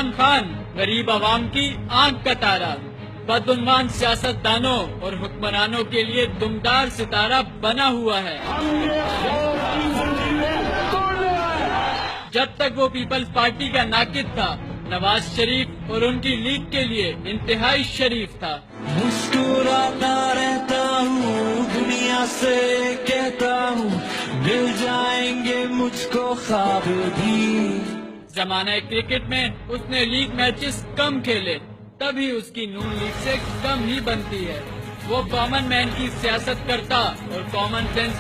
عمران خان غریب عوام کی آنکھ کا تارا، بدعنوان سیاست دانوں اور حکمرانوں کے لیے دمدار ستارہ بنا ہوا ہے۔ جب تک وہ پیپلز پارٹی کا ناقد تھا، نواز شریف اور ان کی لیگ کے لیے انتہائی شریف تھا۔ مسکراتا رہتا ہوں، دنیا سے کہتا ہوں مل جائیں گے مجھ کو خواب بھی۔ زمانہ کرکٹ میں اس نے لیگ میچز کم کھیلے، تبھی اس کی نون لیگ سے کم ہی بنتی ہے۔ وہ کامن مین کی سیاست کرتا اور کامن سینس